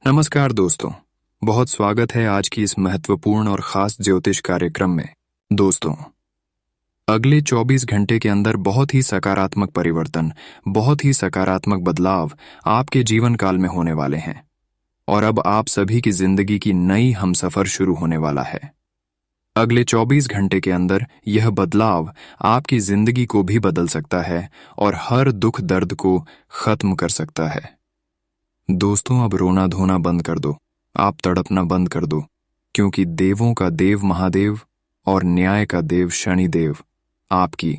नमस्कार दोस्तों, बहुत स्वागत है आज की इस महत्वपूर्ण और खास ज्योतिष कार्यक्रम में। दोस्तों, अगले 24 घंटे के अंदर बहुत ही सकारात्मक परिवर्तन, बहुत ही सकारात्मक बदलाव आपके जीवन काल में होने वाले हैं और अब आप सभी की जिंदगी की नई हमसफर शुरू होने वाला है। अगले 24 घंटे के अंदर यह बदलाव आपकी जिंदगी को भी बदल सकता है और हर दुख दर्द को खत्म कर सकता है। दोस्तों, अब रोना धोना बंद कर दो, आप तड़पना बंद कर दो, क्योंकि देवों का देव महादेव और न्याय का देव शनिदेव आपकी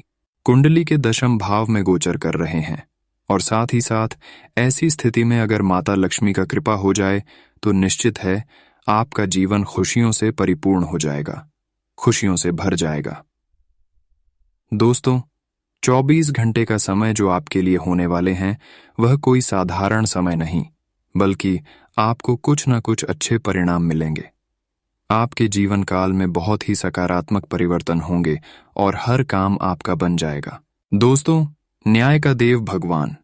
कुंडली के दशम भाव में गोचर कर रहे हैं। और साथ ही साथ ऐसी स्थिति में अगर माता लक्ष्मी का कृपा हो जाए तो निश्चित है आपका जीवन खुशियों से परिपूर्ण हो जाएगा, खुशियों से भर जाएगा। दोस्तों, 24 घंटे का समय जो आपके लिए होने वाले हैं वह कोई साधारण समय नहीं, बल्कि आपको कुछ न कुछ अच्छे परिणाम मिलेंगे। आपके जीवन काल में बहुत ही सकारात्मक परिवर्तन होंगे और हर काम आपका बन जाएगा। दोस्तों, न्याय का देव भगवान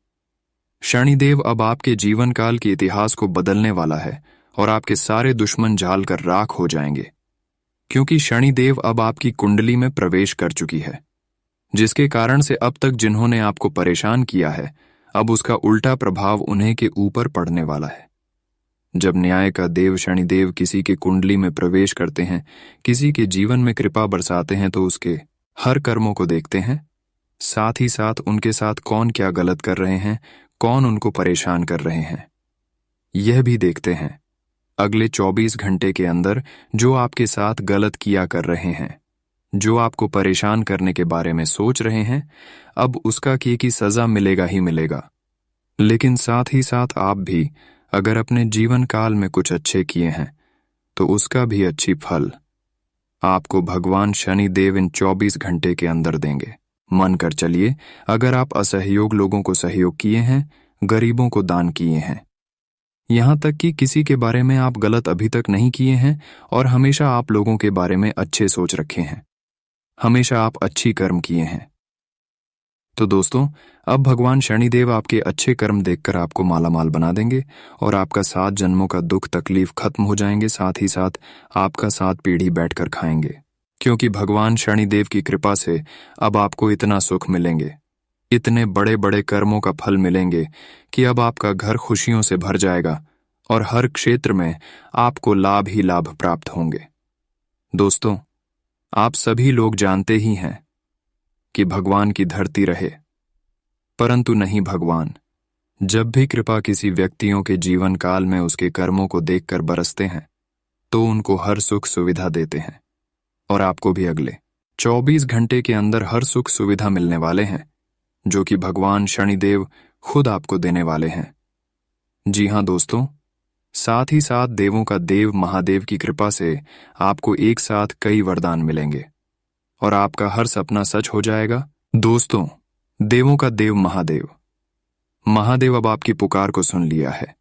शनिदेव अब आपके जीवन काल के इतिहास को बदलने वाला है और आपके सारे दुश्मन जाल कर राख हो जाएंगे, क्योंकि शनिदेव अब आपकी कुंडली में प्रवेश कर चुकी है, जिसके कारण से अब तक जिन्होंने आपको परेशान किया है अब उसका उल्टा प्रभाव उन्हें के ऊपर पड़ने वाला है। जब न्याय का देव शनिदेव किसी के कुंडली में प्रवेश करते हैं, किसी के जीवन में कृपा बरसाते हैं, तो उसके हर कर्मों को देखते हैं, साथ ही साथ उनके साथ कौन क्या गलत कर रहे हैं, कौन उनको परेशान कर रहे हैं, यह भी देखते हैं। अगले 24 घंटे के अंदर जो आपके साथ गलत किया कर रहे हैं, जो आपको परेशान करने के बारे में सोच रहे हैं, अब उसका किए की सजा मिलेगा ही मिलेगा। लेकिन साथ ही साथ आप भी अगर अपने जीवन काल में कुछ अच्छे किए हैं तो उसका भी अच्छी फल आपको भगवान शनि देव इन 24 घंटे के अंदर देंगे। मन कर चलिए, अगर आप असहयोग लोगों को सहयोग किए हैं, गरीबों को दान किए हैं, यहां तक कि किसी के बारे में आप गलत अभी तक नहीं किए हैं और हमेशा आप लोगों के बारे में अच्छे सोच रखे हैं, हमेशा आप अच्छी कर्म किए हैं, तो दोस्तों अब भगवान शनिदेव आपके अच्छे कर्म देखकर आपको मालामाल बना देंगे और आपका 7 जन्मों का दुख तकलीफ खत्म हो जाएंगे। साथ ही साथ आपका 7 पीढ़ी बैठकर खाएंगे, क्योंकि भगवान शनिदेव की कृपा से अब आपको इतना सुख मिलेंगे, इतने बड़े बड़े कर्मों का फल मिलेंगे कि अब आपका घर खुशियों से भर जाएगा और हर क्षेत्र में आपको लाभ ही लाभ प्राप्त होंगे। दोस्तों, आप सभी लोग जानते ही हैं कि भगवान की धरती रहे, परंतु नहीं भगवान जब भी कृपा किसी व्यक्तियों के जीवन काल में उसके कर्मों को देखकर बरसते हैं तो उनको हर सुख सुविधा देते हैं और आपको भी अगले 24 घंटे के अंदर हर सुख सुविधा मिलने वाले हैं, जो कि भगवान शनिदेव खुद आपको देने वाले हैं। जी हां दोस्तों, साथ ही साथ देवों का देव महादेव की कृपा से आपको एक साथ कई वरदान मिलेंगे और आपका हर सपना सच हो जाएगा। दोस्तों, देवों का देव महादेव अब आपकी पुकार को सुन लिया है।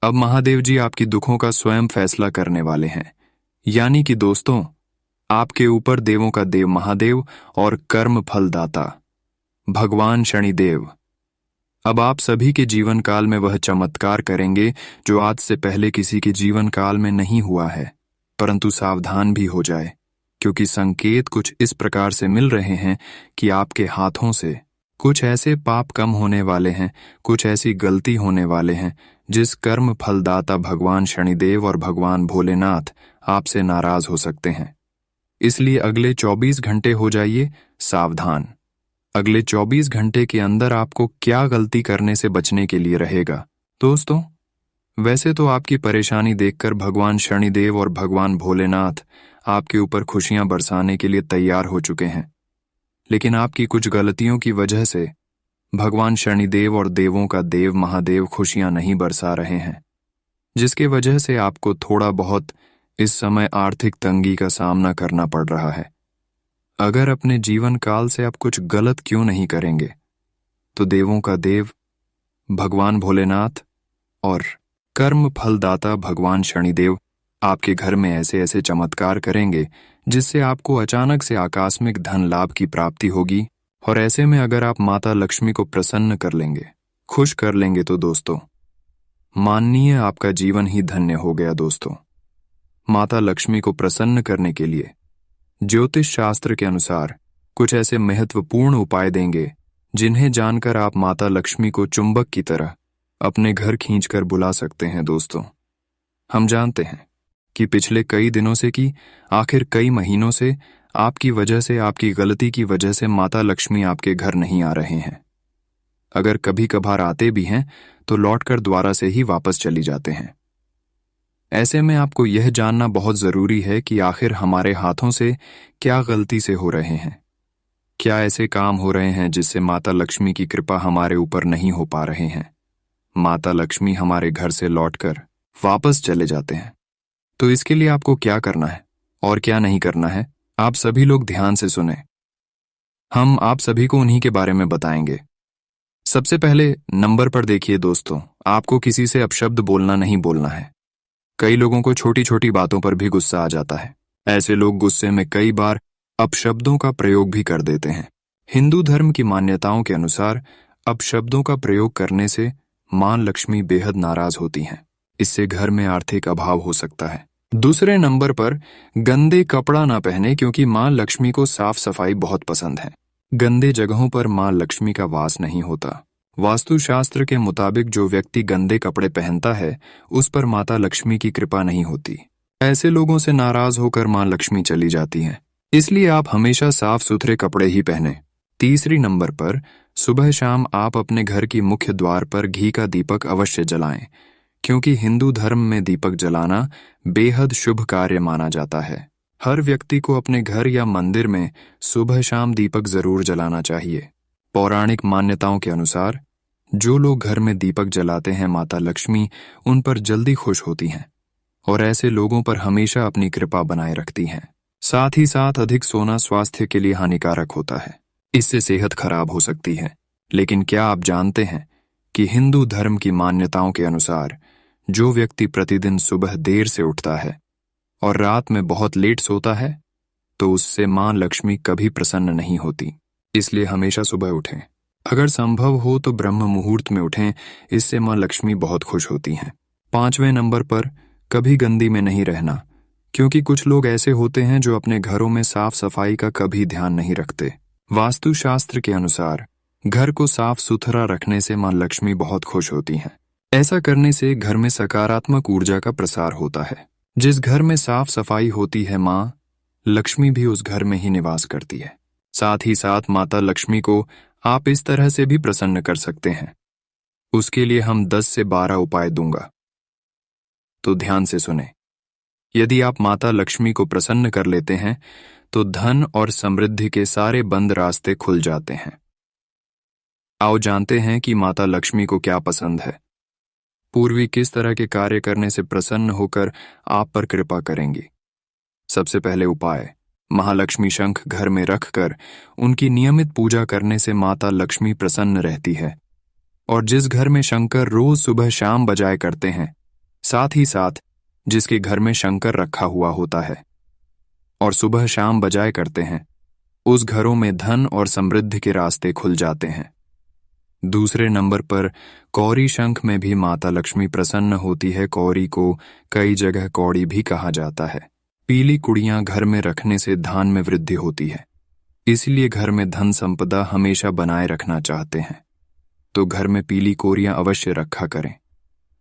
अब महादेव जी आपकी दुखों का स्वयं फैसला करने वाले हैं, यानी कि दोस्तों आपके ऊपर देवों का देव महादेव और कर्म फलदाता भगवान शनिदेव अब आप सभी के जीवन काल में वह चमत्कार करेंगे जो आज से पहले किसी के जीवन काल में नहीं हुआ है। परंतु सावधान भी हो जाए, क्योंकि संकेत कुछ इस प्रकार से मिल रहे हैं कि आपके हाथों से कुछ ऐसे पाप कम होने वाले हैं, कुछ ऐसी गलती होने वाले हैं जिस कर्म फलदाता भगवान शनिदेव और भगवान भोलेनाथ आपसे नाराज हो सकते हैं। इसलिए अगले 24 घंटे हो जाइए सावधान। अगले 24 घंटे के अंदर आपको क्या गलती करने से बचने के लिए रहेगा। दोस्तों, वैसे तो आपकी परेशानी देखकर भगवान शनिदेव और भगवान भोलेनाथ आपके ऊपर खुशियां बरसाने के लिए तैयार हो चुके हैं, लेकिन आपकी कुछ गलतियों की वजह से भगवान शनिदेव और देवों का देव महादेव खुशियां नहीं बरसा रहे हैं, जिसके वजह से आपको थोड़ा बहुत इस समय आर्थिक तंगी का सामना करना पड़ रहा है। अगर अपने जीवन काल से आप कुछ गलत क्यों नहीं करेंगे, तो देवों का देव भगवान भोलेनाथ और कर्म फलदाता भगवान शनिदेव आपके घर में ऐसे ऐसे चमत्कार करेंगे जिससे आपको अचानक से आकस्मिक धन लाभ की प्राप्ति होगी। और ऐसे में अगर आप माता लक्ष्मी को प्रसन्न कर लेंगे, खुश कर लेंगे, तो दोस्तों मानिए आपका जीवन ही धन्य हो गया दोस्तों। माता लक्ष्मी को प्रसन्न करने के लिए ज्योतिष शास्त्र के अनुसार कुछ ऐसे महत्वपूर्ण उपाय देंगे जिन्हें जानकर आप माता लक्ष्मी को चुंबक की तरह अपने घर खींचकर बुला सकते हैं दोस्तों। हम जानते हैं कि पिछले कई दिनों से कि आखिर कई महीनों से आपकी वजह से, आपकी गलती की वजह से माता लक्ष्मी आपके घर नहीं आ रहे हैं। अगर कभी कभार आते भी हैं तो लौटकर द्वारा से ही वापस चली जाते हैं। ऐसे में आपको यह जानना बहुत जरूरी है कि आखिर हमारे हाथों से क्या गलती से हो रहे हैं, क्या ऐसे काम हो रहे हैं जिससे माता लक्ष्मी की कृपा हमारे ऊपर नहीं हो पा रहे हैं, माता लक्ष्मी हमारे घर से लौटकर वापस चले जाते हैं। तो इसके लिए आपको क्या करना है और क्या नहीं करना है, आप सभी लोग ध्यान से सुने। हम आप सभी को उन्हीं के बारे में बताएंगे। सबसे पहले नंबर पर देखिए दोस्तों, आपको किसी से अपशब्द बोलना नहीं बोलना है। कई लोगों को छोटी छोटी बातों पर भी गुस्सा आ जाता है। ऐसे लोग गुस्से में कई बार अपशब्दों का प्रयोग भी कर देते हैं। हिंदू धर्म की मान्यताओं के अनुसार अपशब्दों का प्रयोग करने से मां लक्ष्मी बेहद नाराज होती हैं। इससे घर में आर्थिक अभाव हो सकता है। दूसरे नंबर पर गंदे कपड़ा ना पहने, क्योंकि मां लक्ष्मी को साफ सफाई बहुत पसंद है। गंदे जगहों पर मां लक्ष्मी का वास नहीं होता। वास्तुशास्त्र के मुताबिक जो व्यक्ति गंदे कपड़े पहनता है उस पर माता लक्ष्मी की कृपा नहीं होती। ऐसे लोगों से नाराज होकर मां लक्ष्मी चली जाती हैं। इसलिए आप हमेशा साफ सुथरे कपड़े ही पहने। तीसरी नंबर पर सुबह शाम आप अपने घर की मुख्य द्वार पर घी का दीपक अवश्य जलाएं, क्योंकि हिंदू धर्म में दीपक जलाना बेहद शुभ कार्य माना जाता है। हर व्यक्ति को अपने घर या मंदिर में सुबह शाम दीपक जरूर जलाना चाहिए। पौराणिक मान्यताओं के अनुसार जो लोग घर में दीपक जलाते हैं माता लक्ष्मी उन पर जल्दी खुश होती हैं और ऐसे लोगों पर हमेशा अपनी कृपा बनाए रखती हैं। साथ ही साथ अधिक सोना स्वास्थ्य के लिए हानिकारक होता है, इससे सेहत खराब हो सकती है। लेकिन क्या आप जानते हैं कि हिंदू धर्म की मान्यताओं के अनुसार जो व्यक्ति प्रतिदिन सुबह देर से उठता है और रात में बहुत लेट सोता है तो उससे मां लक्ष्मी कभी प्रसन्न नहीं होती। इसलिए हमेशा सुबह उठें। अगर संभव हो तो ब्रह्म मुहूर्त में उठें, इससे मां लक्ष्मी बहुत खुश होती हैं। 5वें नंबर पर कभी गंदी में नहीं रहना, क्योंकि कुछ लोग ऐसे होते हैं जो अपने घरों में साफ सफाई का कभी ध्यान नहीं रखते। वास्तुशास्त्र के अनुसार घर को साफ सुथरा रखने से मां लक्ष्मी बहुत खुश होती हैं। ऐसा करने से घर में सकारात्मक ऊर्जा का प्रसार होता है। जिस घर में साफ सफाई होती है मां लक्ष्मी भी उस घर में ही निवास करती है। साथ ही साथ माता लक्ष्मी को आप इस तरह से भी प्रसन्न कर सकते हैं। उसके लिए हम 10 से 12 उपाय दूंगा, तो ध्यान से सुने। यदि आप माता लक्ष्मी को प्रसन्न कर लेते हैं तो धन और समृद्धि के सारे बंद रास्ते खुल जाते हैं। आओ जानते हैं कि माता लक्ष्मी को क्या पसंद है। पूर्वी किस तरह के कार्य करने से प्रसन्न होकर आप पर कृपा करेंगी। सबसे पहले उपाय, महालक्ष्मी शंख घर में रखकर उनकी नियमित पूजा करने से माता लक्ष्मी प्रसन्न रहती है। और जिस घर में शंकर रोज सुबह शाम बजाए करते हैं, साथ ही साथ जिसके घर में शंकर रखा हुआ होता है और सुबह शाम बजाए करते हैं, उस घरों में धन और समृद्धि के रास्ते खुल जाते हैं। दूसरे नंबर पर कौरी शंख में भी माता लक्ष्मी प्रसन्न होती है। कौरी को कई जगह कौड़ी भी कहा जाता है। पीली कुड़ियां घर में रखने से धान में वृद्धि होती है, इसलिए घर में धन संपदा हमेशा बनाए रखना चाहते हैं तो घर में पीली कोरियां अवश्य रखा करें।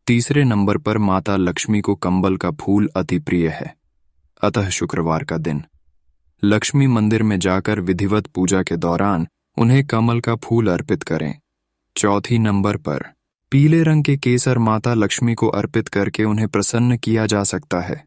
तीसरे नंबर पर माता लक्ष्मी को कंबल का फूल अति प्रिय है, अतः शुक्रवार का दिन लक्ष्मी मंदिर में जाकर विधिवत पूजा के दौरान उन्हें कमल का फूल अर्पित करें। चौथी नंबर पर पीले रंग के केसर माता लक्ष्मी को अर्पित करके उन्हें प्रसन्न किया जा सकता है।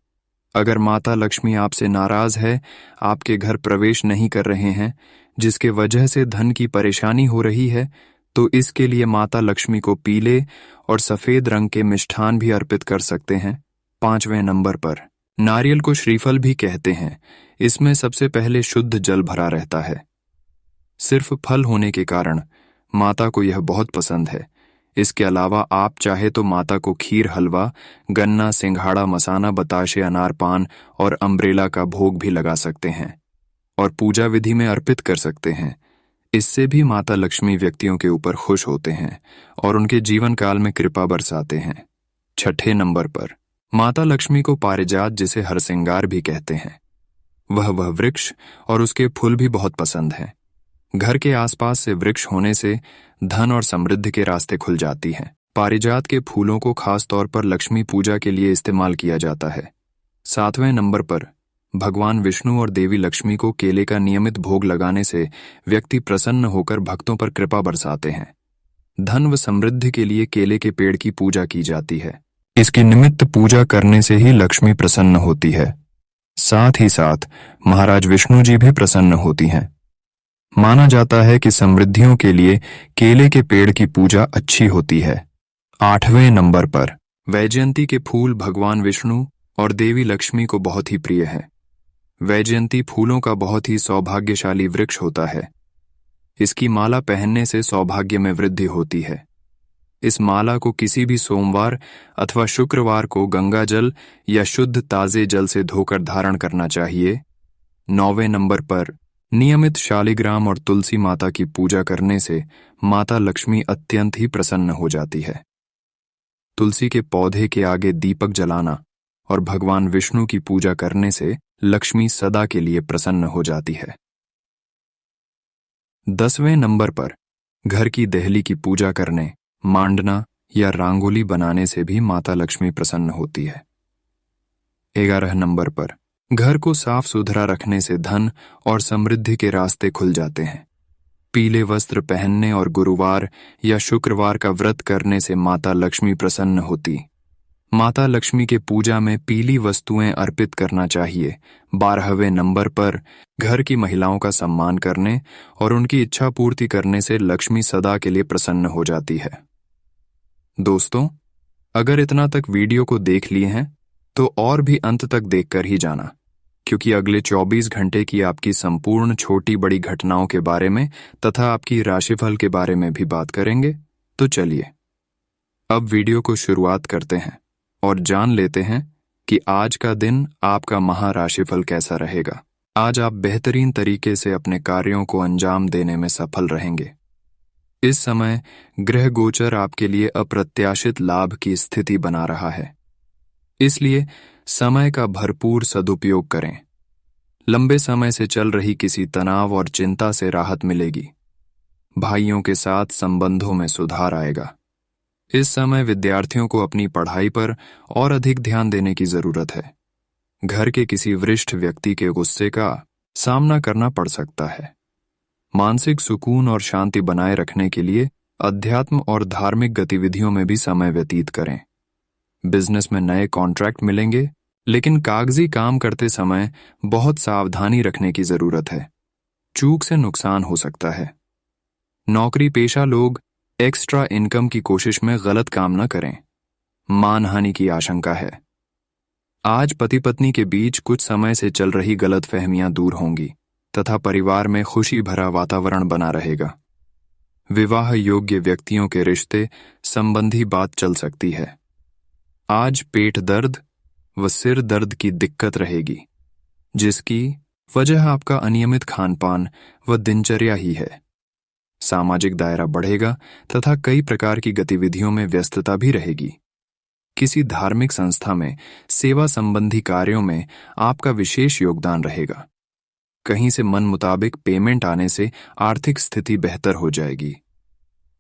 अगर माता लक्ष्मी आपसे नाराज है, आपके घर प्रवेश नहीं कर रहे हैं, जिसके वजह से धन की परेशानी हो रही है, तो इसके लिए माता लक्ष्मी को पीले और सफेद रंग के मिष्ठान भी अर्पित कर सकते हैं। 5वें नंबर पर नारियल को श्रीफल भी कहते हैं। इसमें सबसे पहले शुद्ध जल भरा रहता है। सिर्फ फल होने के कारण माता को यह बहुत पसंद है। इसके अलावा आप चाहे तो माता को खीर, हलवा, गन्ना, सिंघाड़ा, मसाना, बताशे, अनार, पान और अम्ब्रेला का भोग भी लगा सकते हैं और पूजा विधि में अर्पित कर सकते हैं। इससे भी माता लक्ष्मी व्यक्तियों के ऊपर खुश होते हैं और उनके जीवन काल में कृपा बरसाते हैं। छठे नंबर पर माता लक्ष्मी को पारिजात, जिसे हरसिंगार भी कहते हैं, वह वृक्ष और उसके फूल भी बहुत पसंद हैं। घर के आसपास से वृक्ष होने से धन और समृद्धि के रास्ते खुल जाती हैं। पारिजात के फूलों को खास तौर पर लक्ष्मी पूजा के लिए इस्तेमाल किया जाता है। सातवें नंबर पर भगवान विष्णु और देवी लक्ष्मी को केले का नियमित भोग लगाने से व्यक्ति प्रसन्न होकर भक्तों पर कृपा बरसाते हैं। धन व समृद्धि के लिए केले के पेड़ की पूजा की जाती है। इसकी निमित्त पूजा करने से ही लक्ष्मी प्रसन्न होती है। साथ ही साथ महाराज विष्णु जी भी प्रसन्न होती हैं। माना जाता है कि समृद्धियों के लिए केले के पेड़ की पूजा अच्छी होती है। आठवें नंबर पर वैजयंती के फूल भगवान विष्णु और देवी लक्ष्मी को बहुत ही प्रिय हैं। वैजयंती फूलों का बहुत ही सौभाग्यशाली वृक्ष होता है। इसकी माला पहनने से सौभाग्य में वृद्धि होती है। इस माला को किसी भी सोमवार अथवा शुक्रवार को गंगा जल या शुद्ध ताजे जल से धोकर धारण करना चाहिए। 9वें नंबर पर नियमित शालिग्राम और तुलसी माता की पूजा करने से माता लक्ष्मी अत्यंत ही प्रसन्न हो जाती है। तुलसी के पौधे के आगे दीपक जलाना और भगवान विष्णु की पूजा करने से लक्ष्मी सदा के लिए प्रसन्न हो जाती है। 10वें नंबर पर घर की देहली की पूजा करने, मांडना या रंगोली बनाने से भी माता लक्ष्मी प्रसन्न होती है। 11 नंबर पर घर को साफ सुथरा रखने से धन और समृद्धि के रास्ते खुल जाते हैं। पीले वस्त्र पहनने और गुरुवार या शुक्रवार का व्रत करने से माता लक्ष्मी प्रसन्न होती। माता लक्ष्मी के पूजा में पीली वस्तुएं अर्पित करना चाहिए। 12वें नंबर पर घर की महिलाओं का सम्मान करने और उनकी इच्छा पूर्ति करने से लक्ष्मी सदा के लिए प्रसन्न हो जाती है। दोस्तों, अगर इतना तक वीडियो को देख लिए हैं तो और भी अंत तक देखकर ही जाना, क्योंकि अगले 24 घंटे की आपकी संपूर्ण छोटी बड़ी घटनाओं के बारे में तथा आपकी राशिफल के बारे में भी बात करेंगे। तो चलिए अब वीडियो को शुरुआत करते हैं और जान लेते हैं कि आज का दिन आपका महाराशिफल कैसा रहेगा। आज आप बेहतरीन तरीके से अपने कार्यों को अंजाम देने में सफल रहेंगे। इस समय ग्रह गोचर आपके लिए अप्रत्याशित लाभ की स्थिति बना रहा है, इसलिए समय का भरपूर सदुपयोग करें। लंबे समय से चल रही किसी तनाव और चिंता से राहत मिलेगी। भाइयों के साथ संबंधों में सुधार आएगा। इस समय विद्यार्थियों को अपनी पढ़ाई पर और अधिक ध्यान देने की जरूरत है। घर के किसी वरिष्ठ व्यक्ति के गुस्से का सामना करना पड़ सकता है। मानसिक सुकून और शांति बनाए रखने के लिए अध्यात्म और धार्मिक गतिविधियों में भी समय व्यतीत करें। बिजनेस में नए कॉन्ट्रैक्ट मिलेंगे, लेकिन कागजी काम करते समय बहुत सावधानी रखने की जरूरत है। चूक से नुकसान हो सकता है। नौकरी पेशा लोग एक्स्ट्रा इनकम की कोशिश में गलत काम न करें। मानहानि की आशंका है। आज पति पत्नी के बीच कुछ समय से चल रही गलतफहमियां दूर होंगी तथा परिवार में खुशी भरा वातावरण बना रहेगा। विवाह योग्य व्यक्तियों के रिश्ते संबंधी बात चल सकती है। आज पेट दर्द व सिर दर्द की दिक्कत रहेगी, जिसकी वजह आपका अनियमित खानपान व दिनचर्या ही है। सामाजिक दायरा बढ़ेगा तथा कई प्रकार की गतिविधियों में व्यस्तता भी रहेगी। किसी धार्मिक संस्था में सेवा संबंधी कार्यों में आपका विशेष योगदान रहेगा। कहीं से मन मुताबिक पेमेंट आने से आर्थिक स्थिति बेहतर हो जाएगी।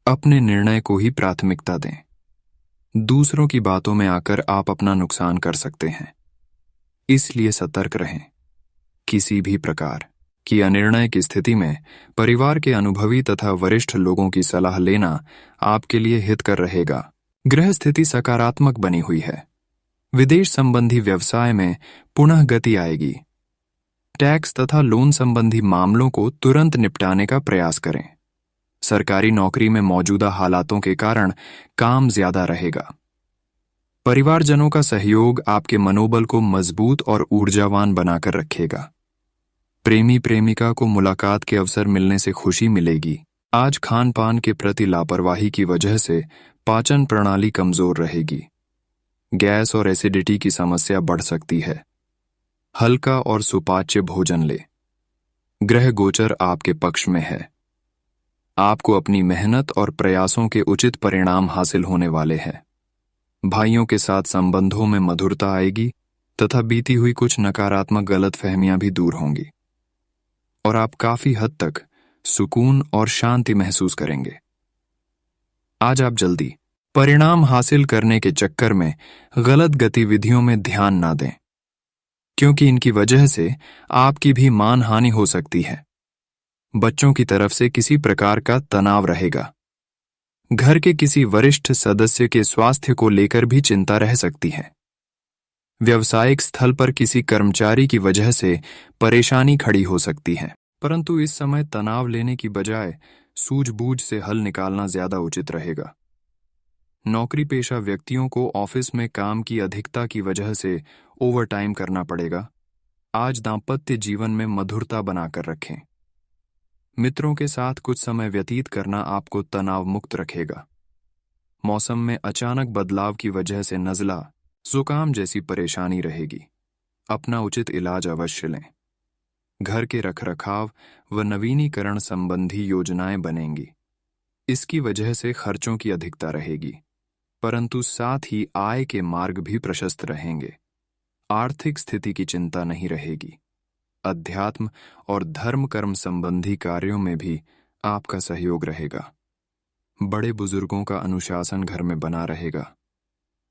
अपने निर्णय को ही प्राथमिकता दें। दूसरों की बातों में आकर आप अपना नुकसान कर सकते हैं, इसलिए सतर्क रहें। किसी भी प्रकार की अनिर्णय की स्थिति में परिवार के अनुभवी तथा वरिष्ठ लोगों की सलाह लेना आपके लिए हितकर रहेगा। ग्रह स्थिति सकारात्मक बनी हुई है। विदेश संबंधी व्यवसाय में पुनः गति आएगी। टैक्स तथा लोन संबंधी मामलों को तुरंत निपटाने का प्रयास करें। सरकारी नौकरी में मौजूदा हालातों के कारण काम ज्यादा रहेगा। परिवारजनों का सहयोग आपके मनोबल को मजबूत और ऊर्जावान बनाकर रखेगा। प्रेमी प्रेमिका को मुलाकात के अवसर मिलने से खुशी मिलेगी। आज खान पान के प्रति लापरवाही की वजह से पाचन प्रणाली कमजोर रहेगी। गैस और एसिडिटी की समस्या बढ़ सकती है। हल्का और सुपाच्य भोजन ले। ग्रह गोचर आपके पक्ष में है। आपको अपनी मेहनत और प्रयासों के उचित परिणाम हासिल होने वाले हैं। भाइयों के साथ संबंधों में मधुरता आएगी तथा बीती हुई कुछ नकारात्मक गलतफहमियां भी दूर होंगी और आप काफी हद तक सुकून और शांति महसूस करेंगे। आज आप जल्दी परिणाम हासिल करने के चक्कर में गलत गतिविधियों में ध्यान ना दें, क्योंकि इनकी वजह से आपकी भी मानहानि हो सकती है। बच्चों की तरफ से किसी प्रकार का तनाव रहेगा। घर के किसी वरिष्ठ सदस्य के स्वास्थ्य को लेकर भी चिंता रह सकती है। व्यावसायिक स्थल पर किसी कर्मचारी की वजह से परेशानी खड़ी हो सकती है, परंतु इस समय तनाव लेने की बजाय सूझबूझ से हल निकालना ज्यादा उचित रहेगा। नौकरी पेशा व्यक्तियों को ऑफिस में काम की अधिकता की वजह से ओवरटाइम करना पड़ेगा। आज दांपत्य जीवन में मधुरता बनाकर रखें। मित्रों के साथ कुछ समय व्यतीत करना आपको तनाव मुक्त रखेगा। मौसम में अचानक बदलाव की वजह से नज़ला, जुकाम जैसी परेशानी रहेगी। अपना उचित इलाज अवश्य लें। घर के रखरखाव व नवीनीकरण संबंधी योजनाएं बनेंगी। इसकी वजह से खर्चों की अधिकता रहेगी, परंतु साथ ही आय के मार्ग भी प्रशस्त रहेंगे। आर्थिक स्थिति की चिंता नहीं रहेगी। अध्यात्म और धर्म कर्म संबंधी कार्यों में भी आपका सहयोग रहेगा। बड़े बुजुर्गों का अनुशासन घर में बना रहेगा।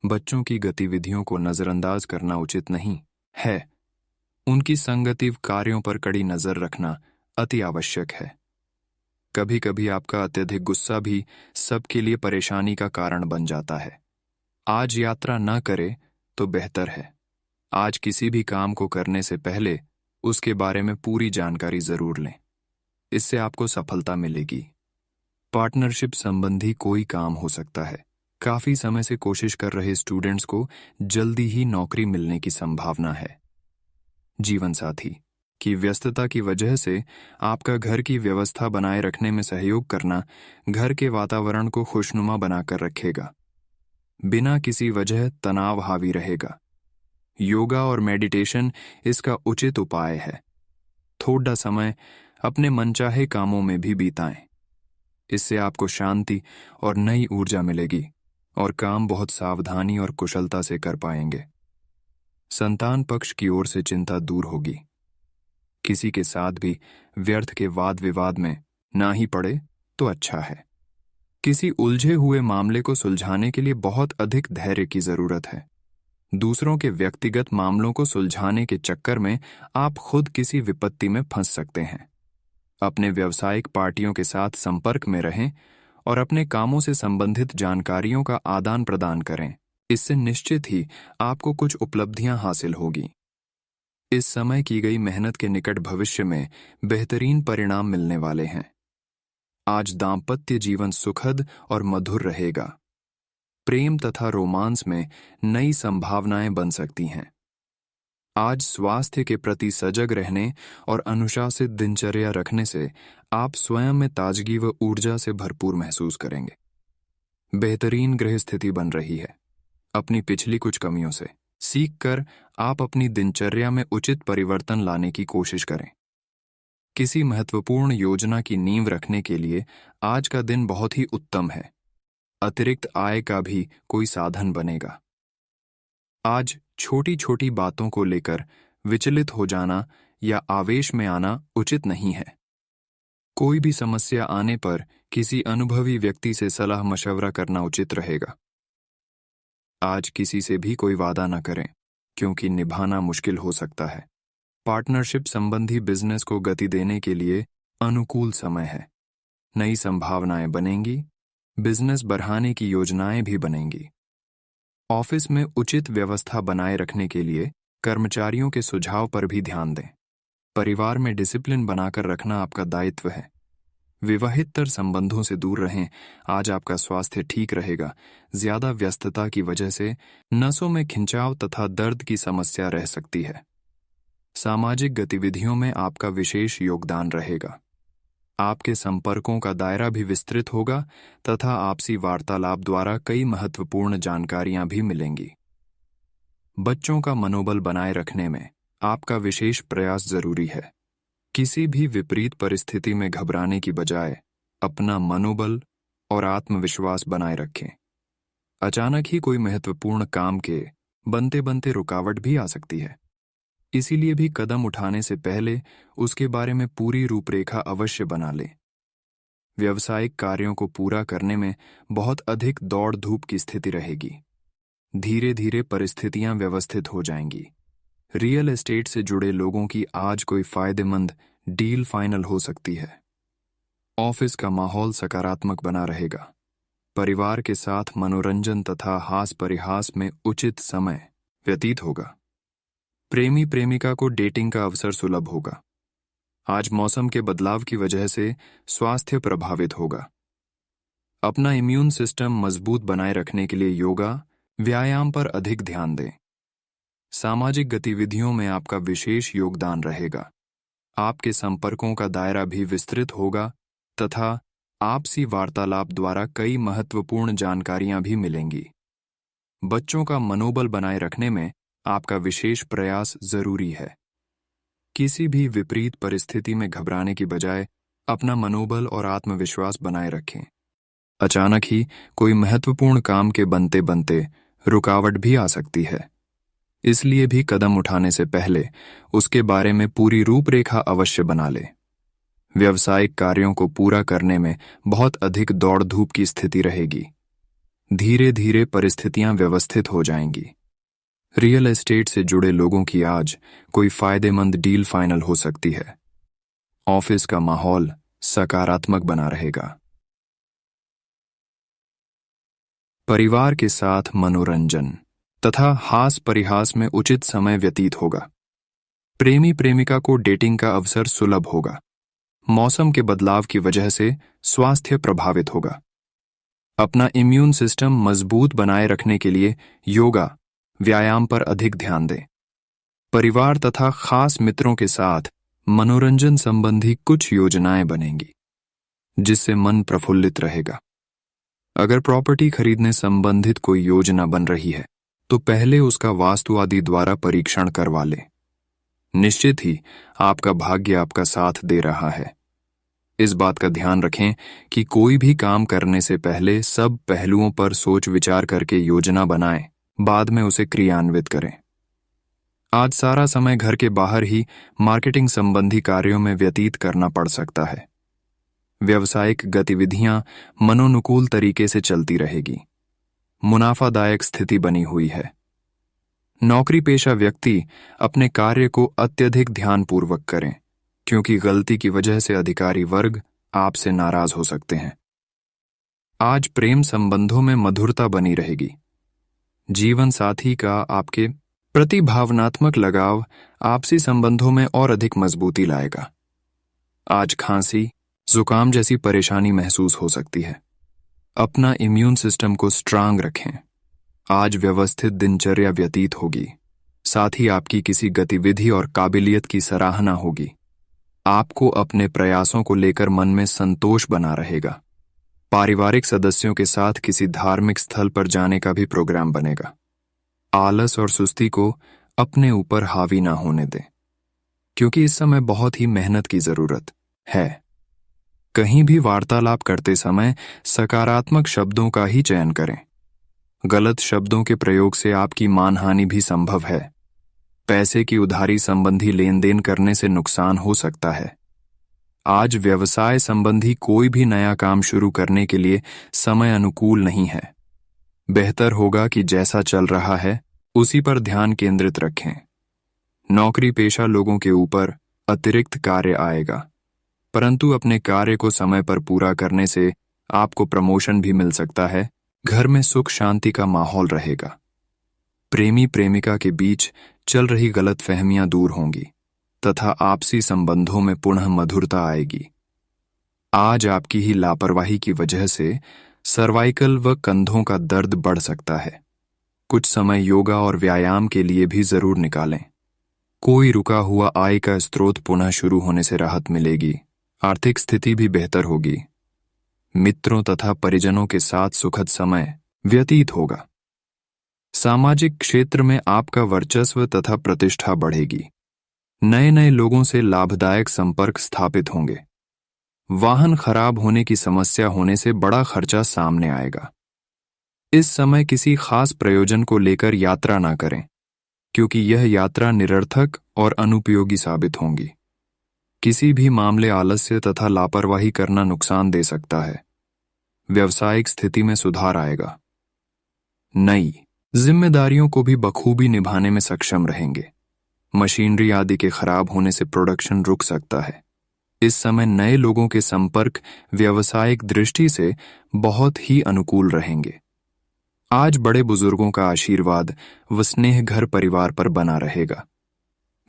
बच्चों की गतिविधियों को नजरअंदाज करना उचित नहीं है। उनकी संगति कार्यों पर कड़ी नजर रखना अति आवश्यक है। कभी कभी आपका अत्यधिक गुस्सा भी सबके लिए परेशानी का कारण बन जाता है। आज यात्रा न करें तो बेहतर है। आज किसी भी काम को करने से पहले उसके बारे में पूरी जानकारी जरूर लें। इससे आपको सफलता मिलेगी। पार्टनरशिप संबंधी कोई काम हो सकता है। काफी समय से कोशिश कर रहे स्टूडेंट्स को जल्दी ही नौकरी मिलने की संभावना है। जीवन साथी की व्यस्तता की वजह से आपका घर की व्यवस्था बनाए रखने में सहयोग करना घर के वातावरण को खुशनुमा बनाकर रखेगा। बिना किसी वजह तनाव हावी रहेगा। योगा और मेडिटेशन इसका उचित उपाय है। थोड़ा समय अपने मनचाहे कामों में भी बिताएं। इससे आपको शांति और नई ऊर्जा मिलेगी और काम बहुत सावधानी और कुशलता से कर पाएंगे। संतान पक्ष की ओर से चिंता दूर होगी। किसी के साथ भी व्यर्थ के वाद विवाद में ना ही पड़े तो अच्छा है। किसी उलझे हुए मामले को सुलझाने के लिए बहुत अधिक धैर्य की जरूरत है। दूसरों के व्यक्तिगत मामलों को सुलझाने के चक्कर में आप खुद किसी विपत्ति में फंस सकते हैं। अपने व्यावसायिक पार्टियों के साथ संपर्क में रहें और अपने कामों से संबंधित जानकारियों का आदान प्रदान करें। इससे निश्चित ही आपको कुछ उपलब्धियां हासिल होगी। इस समय की गई मेहनत के निकट भविष्य में बेहतरीन परिणाम मिलने वाले हैं। आज दांपत्य जीवन सुखद और मधुर रहेगा। प्रेम तथा रोमांस में नई संभावनाएं बन सकती हैं। आज स्वास्थ्य के प्रति सजग रहने और अनुशासित दिनचर्या रखने से आप स्वयं में ताजगी व ऊर्जा से भरपूर महसूस करेंगे। बेहतरीन गृह स्थिति बन रही है। अपनी पिछली कुछ कमियों से सीखकर आप अपनी दिनचर्या में उचित परिवर्तन लाने की कोशिश करें। किसी महत्वपूर्ण योजना की नींव रखने के लिए आज का दिन बहुत ही उत्तम है। अतिरिक्त आय का भी कोई साधन बनेगा। आज छोटी छोटी बातों को लेकर विचलित हो जाना या आवेश में आना उचित नहीं है। कोई भी समस्या आने पर किसी अनुभवी व्यक्ति से सलाह मशवरा करना उचित रहेगा। आज किसी से भी कोई वादा न करें, क्योंकि निभाना मुश्किल हो सकता है। पार्टनरशिप संबंधी बिजनेस को गति देने के लिए अनुकूल समय है। नई संभावनाएं बनेंगी। बिजनेस बढ़ाने की योजनाएं भी बनेंगी। ऑफिस में उचित व्यवस्था बनाए रखने के लिए कर्मचारियों के सुझाव पर भी ध्यान दें। परिवार में डिसिप्लिन बनाकर रखना आपका दायित्व है। विवाहितर संबंधों से दूर रहें। आज आपका स्वास्थ्य ठीक रहेगा। ज्यादा व्यस्तता की वजह से नसों में खिंचाव तथा दर्द की समस्या रह सकती है। सामाजिक गतिविधियों में आपका विशेष योगदान रहेगा। आपके संपर्कों का दायरा भी विस्तृत होगा तथा आपसी वार्तालाप द्वारा कई महत्वपूर्ण जानकारियां भी मिलेंगी। बच्चों का मनोबल बनाए रखने में आपका विशेष प्रयास जरूरी है। किसी भी विपरीत परिस्थिति में घबराने की बजाय अपना मनोबल और आत्मविश्वास बनाए रखें। अचानक ही कोई महत्वपूर्ण काम के बनते बनते रुकावट भी आ सकती है। इसीलिए भी कदम उठाने से पहले उसके बारे में पूरी रूपरेखा अवश्य बना लें। व्यावसायिक कार्यों को पूरा करने में बहुत अधिक दौड़ धूप की स्थिति रहेगी। धीरे धीरे परिस्थितियां व्यवस्थित हो जाएंगी। रियल एस्टेट से जुड़े लोगों की आज कोई फायदेमंद डील फाइनल हो सकती है। ऑफिस का माहौल सकारात्मक बना रहेगा। परिवार के साथ मनोरंजन तथा हास परिहास में उचित समय व्यतीत होगा। प्रेमी प्रेमिका को डेटिंग का अवसर सुलभ होगा। आज मौसम के बदलाव की वजह से स्वास्थ्य प्रभावित होगा। अपना इम्यून सिस्टम मजबूत बनाए रखने के लिए योगा, व्यायाम पर अधिक ध्यान दें। सामाजिक गतिविधियों में आपका विशेष योगदान रहेगा। आपके संपर्कों का दायरा भी विस्तृत होगा तथा आपसी वार्तालाप द्वारा कई महत्वपूर्ण जानकारियां भी मिलेंगी। बच्चों का मनोबल बनाए रखने में आपका विशेष प्रयास जरूरी है। किसी भी विपरीत परिस्थिति में घबराने की बजाय अपना मनोबल और आत्मविश्वास बनाए रखें। अचानक ही कोई महत्वपूर्ण काम के बनते बनते रुकावट भी आ सकती है। इसलिए भी कदम उठाने से पहले उसके बारे में पूरी रूपरेखा अवश्य बना लें। व्यावसायिक कार्यों को पूरा करने में बहुत अधिक दौड़ धूप की स्थिति रहेगी। धीरे धीरे परिस्थितियां व्यवस्थित हो जाएंगी। रियल एस्टेट से जुड़े लोगों की आज कोई फायदेमंद डील फाइनल हो सकती है। ऑफिस का माहौल सकारात्मक बना रहेगा। परिवार के साथ मनोरंजन तथा हास परिहास में उचित समय व्यतीत होगा। प्रेमी प्रेमिका को डेटिंग का अवसर सुलभ होगा। मौसम के बदलाव की वजह से स्वास्थ्य प्रभावित होगा। अपना इम्यून सिस्टम मजबूत बनाए रखने के लिए योगा, व्यायाम पर अधिक ध्यान दें। परिवार तथा खास मित्रों के साथ मनोरंजन संबंधी कुछ योजनाएं बनेंगी, जिससे मन प्रफुल्लित रहेगा। अगर प्रॉपर्टी खरीदने संबंधित कोई योजना बन रही है तो पहले उसका वास्तु आदि द्वारा परीक्षण करवा लें। निश्चित ही आपका भाग्य आपका साथ दे रहा है। इस बात का ध्यान रखें कि कोई भी काम करने से पहले सब पहलुओं पर सोच विचार करके योजना बनाएं, बाद में उसे क्रियान्वित करें। आज सारा समय घर के बाहर ही मार्केटिंग संबंधी कार्यों में व्यतीत करना पड़ सकता है। व्यावसायिक गतिविधियां मनोनुकूल तरीके से चलती रहेगी। मुनाफादायक स्थिति बनी हुई है। नौकरी पेशा व्यक्ति अपने कार्य को अत्यधिक ध्यानपूर्वक करें, क्योंकि गलती की वजह से अधिकारी वर्ग आपसे नाराज हो सकते हैं। आज प्रेम संबंधों में मधुरता बनी रहेगी। जीवन साथी का आपके प्रति भावनात्मक लगाव आपसी संबंधों में और अधिक मजबूती लाएगा। आज खांसी, जुकाम जैसी परेशानी महसूस हो सकती है। अपना इम्यून सिस्टम को स्ट्रांग रखें। आज व्यवस्थित दिनचर्या व्यतीत होगी। साथ ही आपकी किसी गतिविधि और काबिलियत की सराहना होगी। आपको अपने प्रयासों को लेकर मन में संतोष बना रहेगा। पारिवारिक सदस्यों के साथ किसी धार्मिक स्थल पर जाने का भी प्रोग्राम बनेगा। आलस और सुस्ती को अपने ऊपर हावी ना होने दें, क्योंकि इस समय बहुत ही मेहनत की जरूरत है। कहीं भी वार्तालाप करते समय सकारात्मक शब्दों का ही चयन करें। गलत शब्दों के प्रयोग से आपकी मानहानि भी संभव है। पैसे की उधारी संबंधी लेन देन करने से नुकसान हो सकता है। आज व्यवसाय संबंधी कोई भी नया काम शुरू करने के लिए समय अनुकूल नहीं है। बेहतर होगा कि जैसा चल रहा है उसी पर ध्यान केंद्रित रखें। नौकरी पेशा लोगों के ऊपर अतिरिक्त कार्य आएगा, परंतु अपने कार्य को समय पर पूरा करने से आपको प्रमोशन भी मिल सकता है। घर में सुख शांति का माहौल रहेगा। प्रेमी प्रेमिका के बीच चल रही गलतफहमियां दूर होंगी तथा आपसी संबंधों में पुनः मधुरता आएगी। आज आपकी ही लापरवाही की वजह से सर्वाइकल व कंधों का दर्द बढ़ सकता है। कुछ समय योगा और व्यायाम के लिए भी जरूर निकालें। कोई रुका हुआ आय का स्रोत पुनः शुरू होने से राहत मिलेगी। आर्थिक स्थिति भी बेहतर होगी। मित्रों तथा परिजनों के साथ सुखद समय व्यतीत होगा। सामाजिक क्षेत्र में आपका वर्चस्व तथा प्रतिष्ठा बढ़ेगी। नए नए लोगों से लाभदायक संपर्क स्थापित होंगे। वाहन खराब होने की समस्या होने से बड़ा खर्चा सामने आएगा। इस समय किसी खास प्रयोजन को लेकर यात्रा ना करें, क्योंकि यह यात्रा निरर्थक और अनुपयोगी साबित होंगी। किसी भी मामले आलस्य तथा लापरवाही करना नुकसान दे सकता है। व्यावसायिक स्थिति में सुधार आएगा। नई जिम्मेदारियों को भी बखूबी निभाने में सक्षम रहेंगे। मशीनरी आदि के खराब होने से प्रोडक्शन रुक सकता है। इस समय नए लोगों के संपर्क व्यावसायिक दृष्टि से बहुत ही अनुकूल रहेंगे। आज बड़े बुजुर्गों का आशीर्वाद व स्नेह घर परिवार पर बना रहेगा।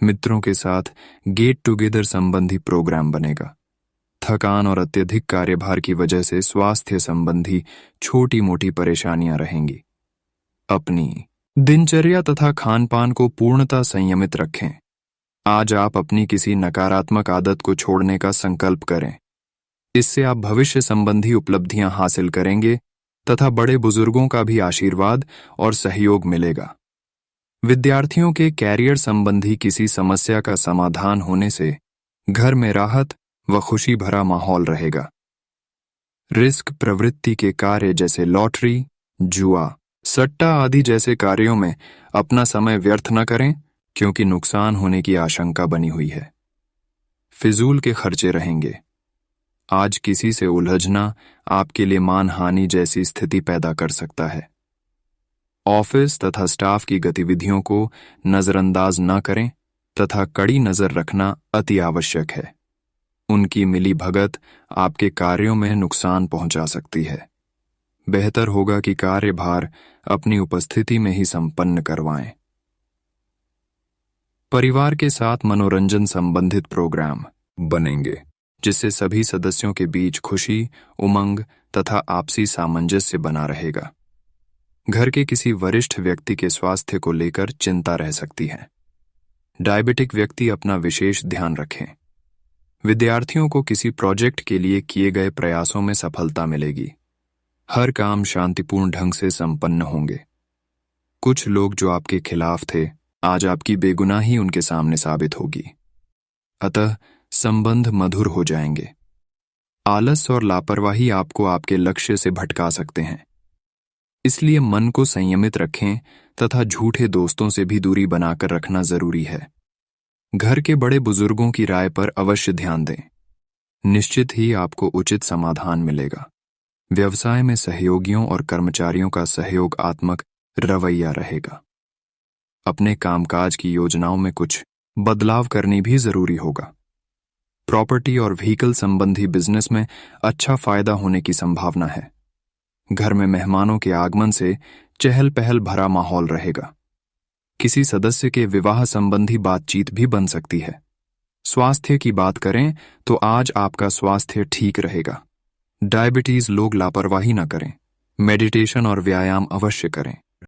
मित्रों के साथ गेट टुगेदर संबंधी प्रोग्राम बनेगा। थकान और अत्यधिक कार्यभार की वजह से स्वास्थ्य संबंधी छोटी मोटी परेशानियां रहेंगी। अपनी दिनचर्या तथा खान पान को पूर्णतः संयमित रखें। आज आप अपनी किसी नकारात्मक आदत को छोड़ने का संकल्प करें। इससे आप भविष्य संबंधी उपलब्धियां हासिल करेंगे तथा बड़े बुजुर्गों का भी आशीर्वाद और सहयोग मिलेगा। विद्यार्थियों के कैरियर संबंधी किसी समस्या का समाधान होने से घर में राहत व खुशी भरा माहौल रहेगा। रिस्क प्रवृत्ति के कार्य जैसे लॉटरी, जुआ, सट्टा आदि जैसे कार्यों में अपना समय व्यर्थ न करें, क्योंकि नुकसान होने की आशंका बनी हुई है। फिजूल के खर्चे रहेंगे। आज किसी से उलझना आपके लिए मानहानि जैसी स्थिति पैदा कर सकता है। ऑफिस तथा स्टाफ की गतिविधियों को नजरअंदाज न करें तथा कड़ी नजर रखना अति आवश्यक है। उनकी मिली भगत आपके कार्यों में नुकसान पहुंचा सकती है। बेहतर होगा कि कार्यभार अपनी उपस्थिति में ही संपन्न करवाएं। परिवार के साथ मनोरंजन संबंधित प्रोग्राम बनेंगे, जिससे सभी सदस्यों के बीच खुशी, उमंग तथा आपसी सामंजस्य बना रहेगा। घर के किसी वरिष्ठ व्यक्ति के स्वास्थ्य को लेकर चिंता रह सकती है। डायबिटिक व्यक्ति अपना विशेष ध्यान रखें। विद्यार्थियों को किसी प्रोजेक्ट के लिए किए गए प्रयासों में सफलता मिलेगी। हर काम शांतिपूर्ण ढंग से संपन्न होंगे। कुछ लोग जो आपके खिलाफ थे, आज आपकी बेगुनाही उनके सामने साबित होगी। अतः संबंध मधुर हो जाएंगे। आलस और लापरवाही आपको आपके लक्ष्य से भटका सकते हैं। इसलिए मन को संयमित रखें तथा झूठे दोस्तों से भी दूरी बनाकर रखना जरूरी है। घर के बड़े बुजुर्गों की राय पर अवश्य ध्यान दें। निश्चित ही आपको उचित समाधान मिलेगा। व्यवसाय में सहयोगियों और कर्मचारियों का सहयोगात्मक रवैया रहेगा। अपने कामकाज की योजनाओं में कुछ बदलाव करनी भी जरूरी होगा। प्रॉपर्टी और व्हीकल संबंधी बिजनेस में अच्छा फायदा होने की संभावना है। घर में मेहमानों के आगमन से चहल पहल भरा माहौल रहेगा। किसी सदस्य के विवाह संबंधी बातचीत भी बन सकती है। स्वास्थ्य की बात करें तो आज आपका स्वास्थ्य ठीक रहेगा। डायबिटीज लोग लापरवाही न करें। मेडिटेशन और व्यायाम अवश्य करें।